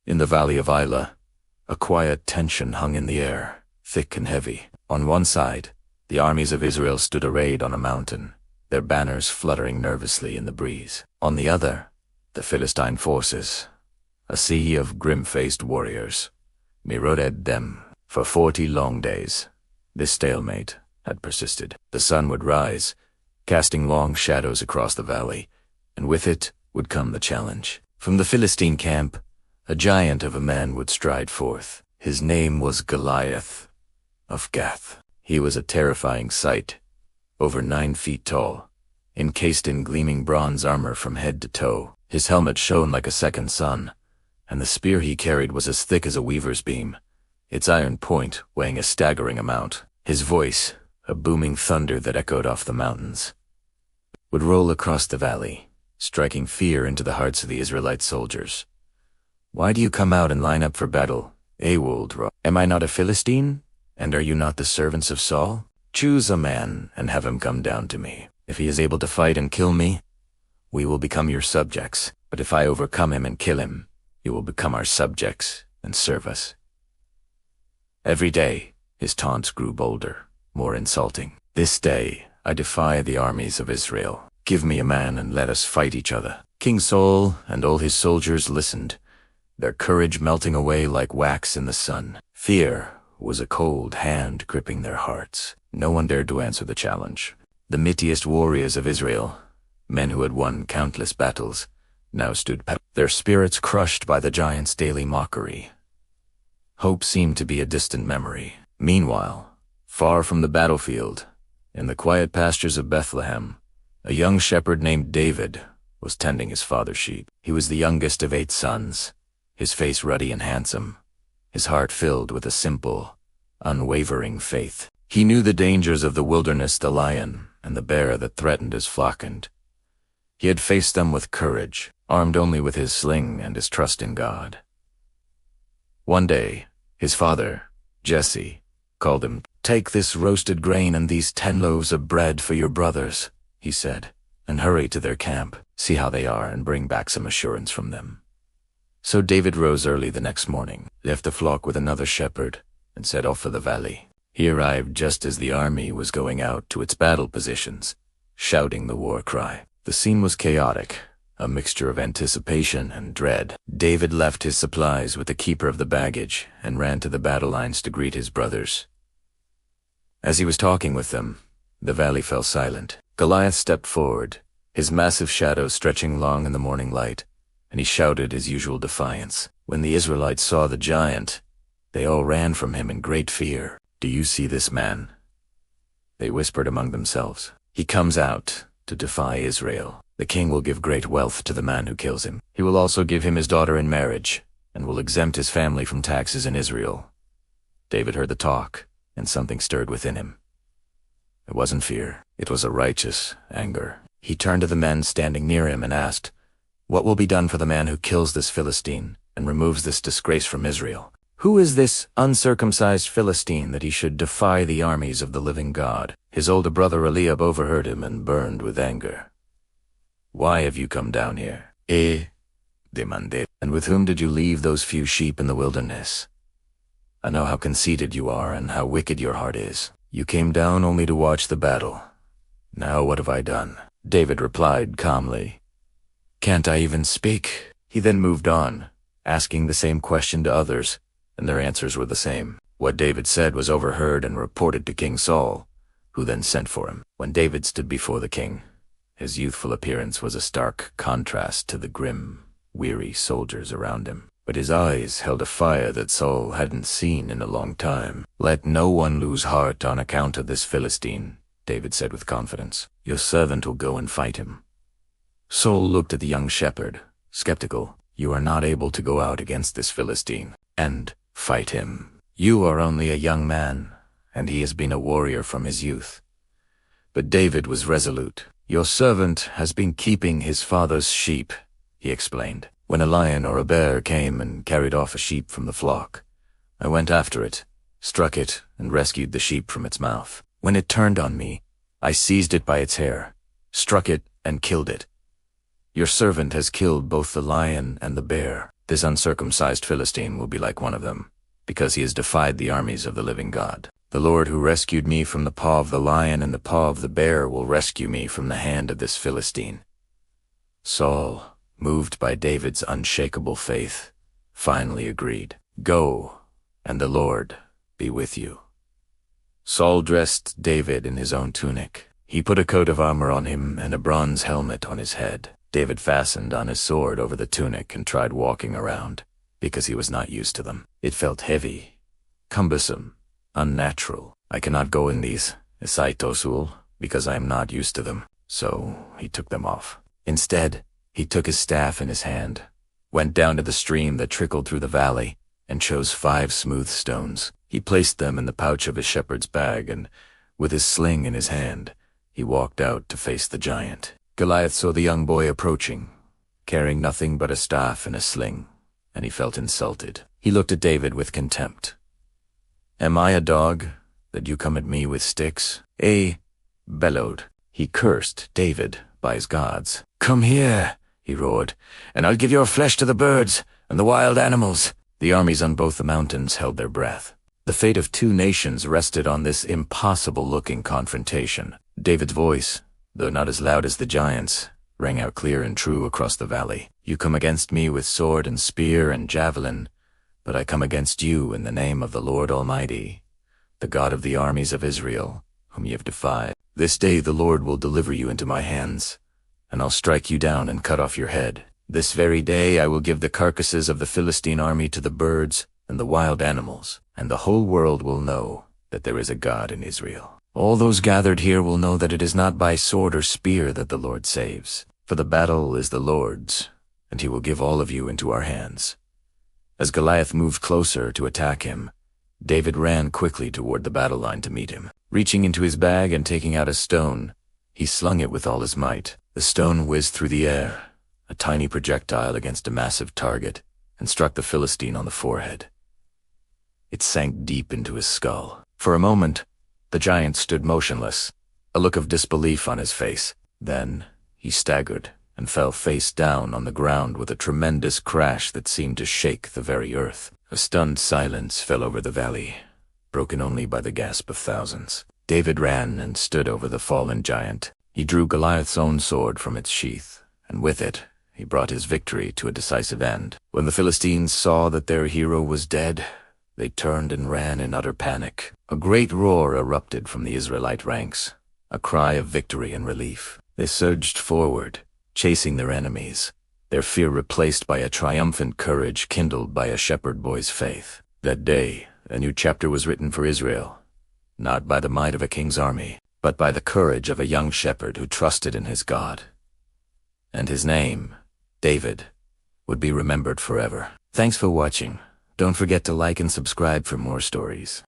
In the valley of Isla, a quiet tension hung in the air, thick and heavy. On one side, the armies of Israel stood arrayed on a mountain, their banners fluttering nervously in the breeze. On the other, the Philistine forces, a sea of grim-faced warriors, mirrored them. For 40 long days, this stalemate had persisted. The sun would rise, casting long shadows across the valley, and with it would come the challenge. From the Philistine camp, a giant of a man would stride forth. His name was Goliath of Gath. He was a terrifying sight, over 9 feet tall, encased in gleaming bronze armor from head to toe. His helmet shone like a second sun, and the spear he carried was as thick as a weaver's beam, its iron point weighing a staggering amount. His voice, a booming thunder that echoed off the mountains, would roll across the valley, striking fear into the hearts of the Israelite soldiers. "Why do you come out and line up for battle, Awold? Am I not a Philistine? And are you not the servants of Saul? Choose a man and have him come down to me. If he is able to fight and kill me, we will become your subjects. But if I overcome him and kill him, you will become our subjects and serve us." Every day, his taunts grew bolder, more insulting. "This day, I defy the armies of Israel. Give me a man and let us fight each other." King Saul and all his soldiers listened, their courage melting away like wax in the sun. Fear was a cold hand gripping their hearts. No one dared to answer the challenge. The mightiest warriors of Israel, men who had won countless battles, now stood their spirits crushed by the giant's daily mockery. Hope seemed to be a distant memory. Meanwhile, far from the battlefield, in the quiet pastures of Bethlehem, a young shepherd named David was tending his father's sheep. He was the youngest of 8 sons, his face ruddy and handsome, his heart filled with a simple, unwavering faith. He knew the dangers of the wilderness, the lion and the bear that threatened his flock, and he had faced them with courage, armed only with his sling and his trust in God. One day, his father, Jesse, called him. "Take this roasted grain and these 10 loaves of bread for your brothers," he said, "and hurry to their camp, see how they are, and bring back some assurance from them." So David rose early the next morning, left the flock with another shepherd, and set off for the valley. He arrived just as the army was going out to its battle positions, shouting the war cry. The scene was chaotic, a mixture of anticipation and dread. David left his supplies with the keeper of the baggage and ran to the battle lines to greet his brothers. As he was talking with them, the valley fell silent. Goliath stepped forward, his massive shadow stretching long in the morning light, and he shouted his usual defiance. When the Israelites saw the giant, they all ran from him in great fear. "Do you see this man?" they whispered among themselves. "He comes out to defy Israel. The king will give great wealth to the man who kills him. He will also give him his daughter in marriage, and will exempt his family from taxes in Israel." David heard the talk, and something stirred within him. It wasn't fear. It was a righteous anger. He turned to the men standing near him and asked, "What will be done for the man who kills this Philistine and removes this disgrace from Israel? Who is this uncircumcised Philistine that he should defy the armies of the living God?" His older brother Eliab overheard him and burned with anger. "Why have you come down here?" demanded. "And with whom did you leave those few sheep in the wilderness? I know how conceited you are and how wicked your heart is. You came down only to watch the battle. Now what have I done?" David replied calmly, "Can't I even speak?" He then moved on, asking the same question to others, and their answers were the same. What David said was overheard and reported to King Saul, who then sent for him. When David stood before the king, his youthful appearance was a stark contrast to the grim, weary soldiers around him. But his eyes held a fire that Saul hadn't seen in a long time. "Let no one lose heart on account of this Philistine," David said with confidence. "Your servant will go and fight him." Saul looked at the young shepherd, skeptical. "You are not able to go out against this Philistine and fight him. You are only a young man, and he has been a warrior from his youth." But David was resolute. "Your servant has been keeping his father's sheep," he explained. "When a lion or a bear came and carried off a sheep from the flock, I went after it, struck it, and rescued the sheep from its mouth. When it turned on me, I seized it by its hair, struck it, and killed it. Your servant has killed both the lion and the bear. This uncircumcised Philistine will be like one of them, because he has defied the armies of the living God. The Lord who rescued me from the paw of the lion and the paw of the bear will rescue me from the hand of this Philistine." Saul, moved by David's unshakable faith, finally agreed. "Go, and the Lord be with you." Saul dressed David in his own tunic. He put a coat of armor on him and a bronze helmet on his head. David fastened on his sword over the tunic and tried walking around, because he was not used to them. It felt heavy, cumbersome, unnatural. "I cannot go in these, Isaitosul, because I am not used to them." So he took them off. Instead, he took his staff in his hand, went down to the stream that trickled through the valley, and chose 5 smooth stones. He placed them in the pouch of his shepherd's bag, and, with his sling in his hand, he walked out to face the giant. Goliath saw the young boy approaching, carrying nothing but a staff and a sling, and he felt insulted. He looked at David with contempt. "Am I a dog, that you come at me with sticks?" Bellowed. He cursed David by his gods. "Come here," he roared, "and I'll give your flesh to the birds and the wild animals." The armies on both the mountains held their breath. The fate of 2 nations rested on this impossible-looking confrontation. David's voice, though not as loud as the giant's, rang out clear and true across the valley. "You come against me with sword and spear and javelin, but I come against you in the name of the Lord Almighty, the God of the armies of Israel, whom ye have defied. This day the Lord will deliver you into my hands, and I'll strike you down and cut off your head. This very day I will give the carcasses of the Philistine army to the birds and the wild animals, and the whole world will know that there is a God in Israel. All those gathered here will know that it is not by sword or spear that the Lord saves, for the battle is the Lord's, and he will give all of you into our hands." As Goliath moved closer to attack him, David ran quickly toward the battle line to meet him. Reaching into his bag and taking out a stone, he slung it with all his might. The stone whizzed through the air, a tiny projectile against a massive target, and struck the Philistine on the forehead. It sank deep into his skull. For a moment, the giant stood motionless, a look of disbelief on his face. Then he staggered and fell face down on the ground with a tremendous crash that seemed to shake the very earth. A stunned silence fell over the valley, broken only by the gasp of thousands. David ran and stood over the fallen giant. He drew Goliath's own sword from its sheath, and with it he brought his victory to a decisive end. When the Philistines saw that their hero was dead, they turned and ran in utter panic. A great roar erupted from the Israelite ranks, a cry of victory and relief. They surged forward, chasing their enemies, their fear replaced by a triumphant courage kindled by a shepherd boy's faith. That day, a new chapter was written for Israel, not by the might of a king's army, but by the courage of a young shepherd who trusted in his God. And his name, David, would be remembered forever. Thanks for watching. Don't forget to like and subscribe for more stories.